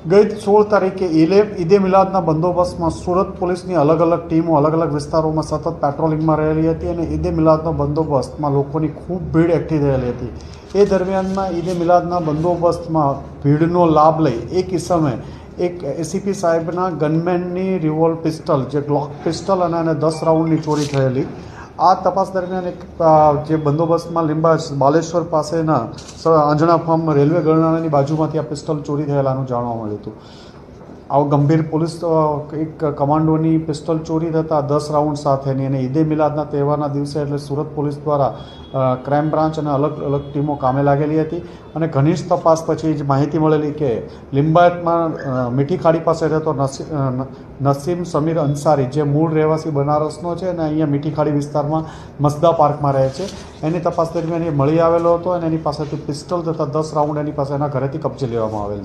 ગઈ 16 તારીખે ઈદે મિલાદના બંદોબસ્તમાં સુરત પોલીસની અલગ અલગ ટીમો અલગ અલગ વિસ્તારોમાં સતત પેટ્રોલિંગમાં રહેલી હતી અને ઈદે મિલાદના બંદોબસ્તમાં લોકોની ખૂબ ભીડ એકઠી થયેલી હતી. એ દરમિયાનમાં ઈદે મિલાદના બંદોબસ્તમાં ભીડનો લાભ લઈ એક ઇસમે એક એસીપી સાહેબના ગનમેનની રિવોલ્વ પિસ્ટલ જે ગ્લોક પિસ્ટલ અને 10 રાઉન્ડની ચોરી થયેલી. આ તપાસ દરમિયાન એક જે બંદોબસ્તમાં લીંબાજ બાલેશ્વર પાસેના આંજણા ફાર્મ રેલવે ગરનાળાની બાજુમાંથી આ પિસ્ટલ ચોરી થયેલાનું જાણવા મળ્યું હતું. આવો ગંભીર પોલીસ એક કમાન્ડોની પિસ્ટલ ચોરી થતાં 10 રાઉન્ડ સાથેની અને ઈદે મિલાદના તહેવારના દિવસે એટલે સુરત પોલીસ દ્વારા ક્રાઇમ બ્રાન્ચ અને અલગ અલગ ટીમો કામે લાગેલી હતી અને ઘનિષ્ઠ તપાસ પછી જ માહિતી મળેલી કે લિંબાયતમાં મીઠી ખાડી પાસે રહેતો નસીમ સમીર અંસારી જે મૂળ રહેવાસી બનારસનો છે અને અહીંયા મીઠી ખાડી વિસ્તારમાં મસદા પાર્કમાં રહે છે. એની તપાસ દરમિયાન એ મળી આવેલો હતો અને એની પાસેથી પિસ્ટલ તથા 10 રાઉન્ડ એની પાસે એના ઘરેથી કબજે લેવામાં આવેલ.